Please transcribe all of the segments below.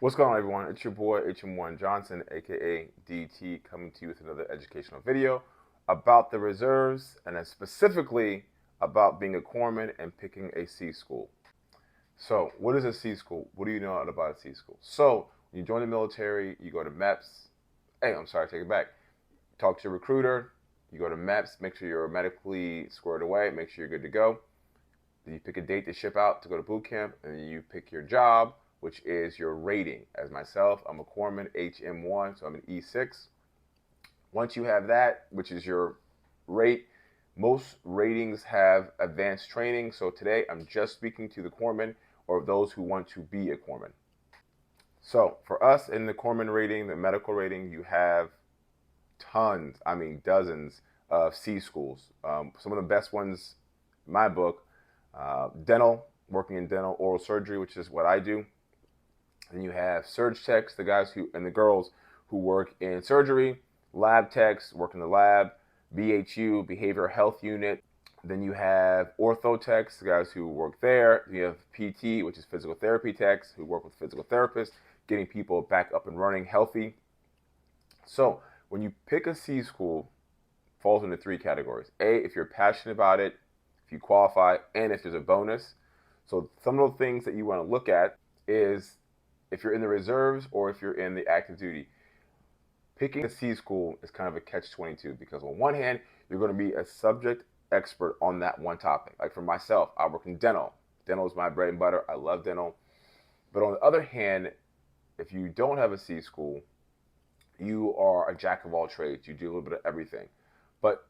What's going on, everyone? It's your boy HM1 Johnson, aka DT, coming to you with another educational video about the reserves and then specifically about being a corpsman and picking a C school. So, what is a C school? What do you know about a C school? So, when you join the military, you go to MEPS. Hey, I'm sorry, take it back. Talk to your recruiter. You go to MEPS, make sure you're medically squared away, make sure you're good to go. Then you pick a date to ship out to go to boot camp, and then you pick your job, which is your rating. As myself, I'm a corpsman, HM1, so I'm an E6. Once you have that, which is your rate, most ratings have advanced training. So today, I'm just speaking to the corpsmen or those who want to be a corpsman. So for us in the corpsman rating, the medical rating, you have tons, I mean dozens of C schools. Some of the best ones in my book, dental, working in dental, oral surgery, which is what I do. Then you have surge techs, the guys who and the girls who work in surgery, lab techs, work in the lab, BHU, behavioral health unit. Then you have ortho techs, the guys who work there. You have PT, which is physical therapy techs, who work with physical therapists, getting people back up and running healthy. So when you pick a C school, it falls into three categories. A, if you're passionate about it, if you qualify, and if there's a bonus. So some of the things that you want to look at is if you're in the reserves or if you're in the active duty. Picking a C school is kind of a catch-22 because on one hand, you're going to be a subject expert on that one topic. Like for myself, I work in dental. Dental is my bread and butter. I love dental. But on the other hand, if you don't have a C school, you are a jack of all trades. You do a little bit of everything. But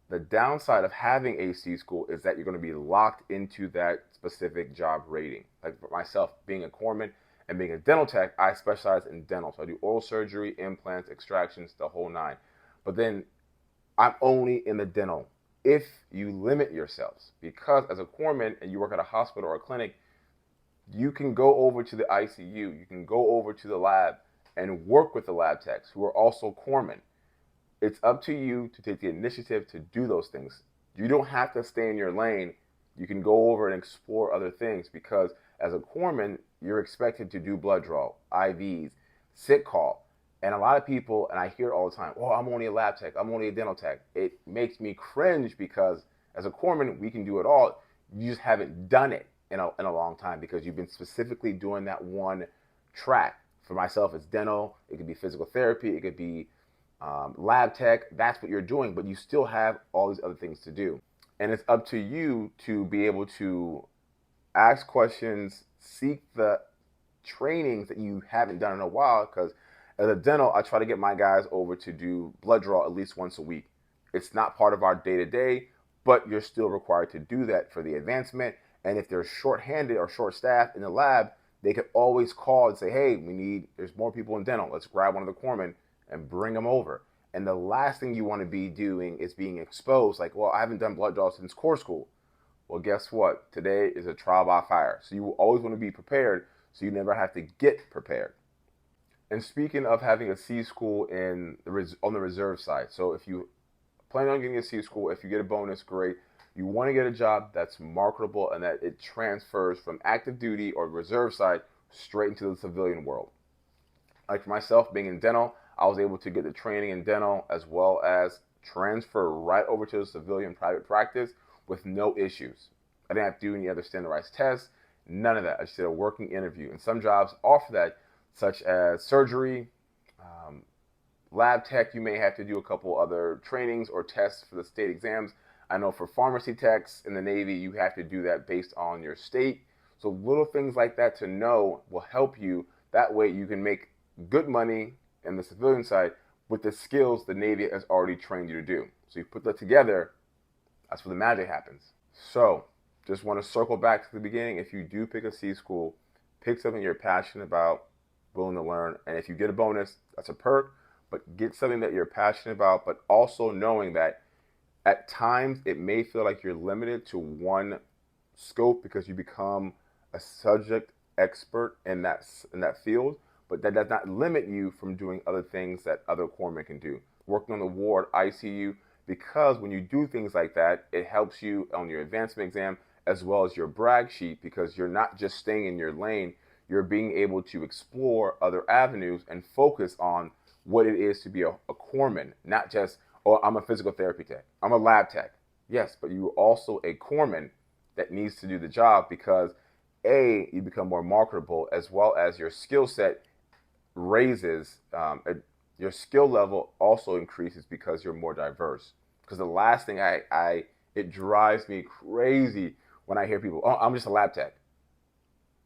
the downside of having a C school is that you're going to be locked into that specific job rating. Like for myself, being a corpsman and being a dental tech, I specialize in dental. So I do oral surgery, implants, extractions, the whole nine. But then I'm only in the dental. If you limit yourselves, because as a corpsman and you work at a hospital or a clinic, you can go over to the ICU, you can go over to the lab and work with the lab techs who are also corpsmen. It's up to you to take the initiative to do those things. You don't have to stay in your lane. You can go over and explore other things because as a corpsman, you're expected to do blood draw, IVs, sick call. And a lot of people, and I hear it all the time, oh, I'm only a lab tech, I'm only a dental tech. It makes me cringe because as a corpsman, we can do it all. You just haven't done it in a long time because you've been specifically doing that one track. For myself, it's dental, it could be physical therapy, it could be lab tech. That's what you're doing, but you still have all these other things to do. And it's up to you to be able to ask questions, seek the trainings that you haven't done in a while. Because as a dental, I try to get my guys over to do blood draw at least once a week. It's not part of our day to day, but you're still required to do that for the advancement. And if they're short-handed or short-staffed in the lab, they could always call and say, hey, there's more people in dental. Let's grab one of the corpsmen and bring them over. And the last thing you want to be doing is being exposed. Like, well, I haven't done blood draw since core school. Well, guess what? Today is a trial by fire. So you will always want to be prepared so you never have to get prepared. And speaking of having a C school on the reserve side, so if you plan on getting a C school, if you get a bonus, great. You want to get a job that's marketable and that it transfers from active duty or reserve side straight into the civilian world. Like for myself, being in dental, I was able to get the training in dental as well as transfer right over to the civilian private practice with no issues. I didn't have to do any other standardized tests, none of that. I just did a working interview. And some jobs offer that, such as surgery, lab tech, you may have to do a couple other trainings or tests for the state exams. I know for pharmacy techs in the Navy, you have to do that based on your state. So little things like that to know will help you. That way you can make good money in the civilian side with the skills the Navy has already trained you to do. So you put that together, that's where the magic happens. So just want to circle back to the beginning. If you do pick a C school, pick something you're passionate about, willing to learn. And if you get a bonus, that's a perk, but get something that you're passionate about, but also knowing that at times it may feel like you're limited to one scope because you become a subject expert in that field, but that does not limit you from doing other things that other corpsmen can do. Working on the ward, ICU, because when you do things like that, it helps you on your advancement exam as well as your brag sheet because you're not just staying in your lane, you're being able to explore other avenues and focus on what it is to be a corpsman, not just, oh, I'm a physical therapy tech, I'm a lab tech. Yes, but you're also a corpsman that needs to do the job because A, you become more marketable, as well as your skill set raises, your skill level also increases because you're more diverse. Because the last thing it drives me crazy when I hear people, oh, I'm just a lab tech.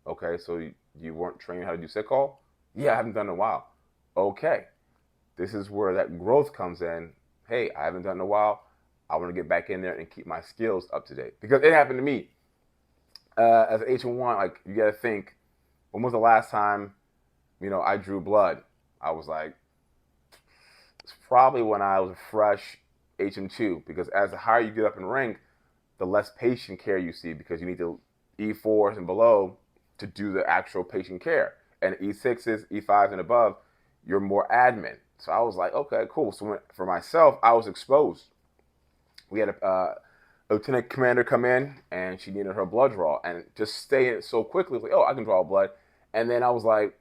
Okay, so you weren't trained how to do sick call? Yeah, I haven't done it in a while. Okay, this is where that growth comes in. Hey, I haven't done it in a while. I want to get back in there and keep my skills up to date. Because it happened to me. As an H1, like, you got to think, when was the last time, I drew blood? I was like, it's probably when I was a fresh HM2. Because as the higher you get up in rank, the less patient care you see because you need to E4s and below to do the actual patient care. And E6s, E5s and above, you're more admin. So I was like, okay, cool. So for myself, I was exposed. We had a lieutenant commander come in and she needed her blood draw and just stay in it so quickly. Like, oh, I can draw blood. And then I was like,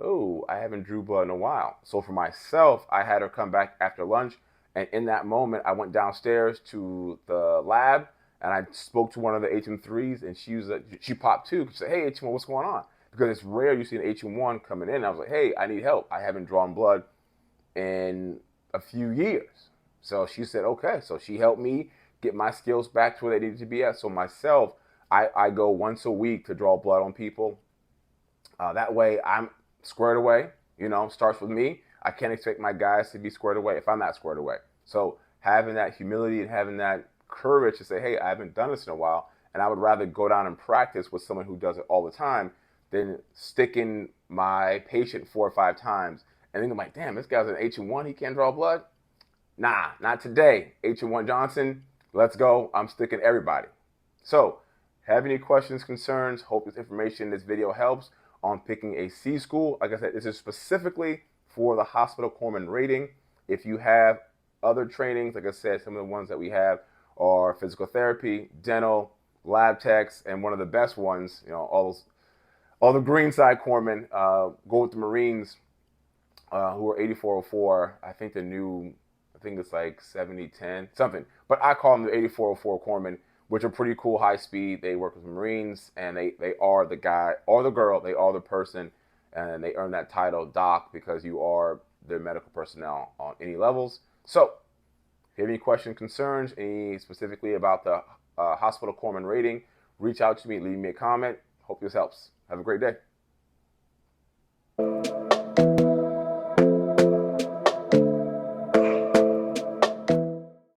oh, I haven't drew blood in a while. So for myself, I had her come back after lunch. And in that moment, I went downstairs to the lab and I spoke to one of the HM3s and she popped too. She said, hey, HM1, what's going on? Because it's rare you see an HM1 coming in. I was like, hey, I need help. I haven't drawn blood in a few years. So she said, okay. So she helped me get my skills back to where they needed to be at. So myself, I go once a week to draw blood on people. That way I'm squared away, starts with me. I can't expect my guys to be squared away if I'm not squared away. So having that humility and having that courage to say, hey, I haven't done this in a while, and I would rather go down and practice with someone who does it all the time than sticking my patient 4 or 5 times and then I'm like, damn, this guy's an H1, he can't draw blood? Nah, not today. H1 Johnson, let's go. I'm sticking everybody. So, have any questions, concerns? Hope this information, this video helps on picking a C school. Like I said, this is specifically for the hospital corpsman rating. If you have other trainings, like I said, some of the ones that we have are physical therapy, dental, lab techs, and one of the best ones, all the green side corpsmen, go with the Marines, who are 8404. I think it's like 7010, something. But I call them the 8404 corpsmen, which are pretty cool, high speed. They work with the Marines, and they are the guy or the girl, they are the person, and they earn that title doc because you are their medical personnel on any levels. So, if you have any questions, concerns, any specifically about the hospital corpsman rating, reach out to me, leave me a comment. Hope this helps. Have a great day.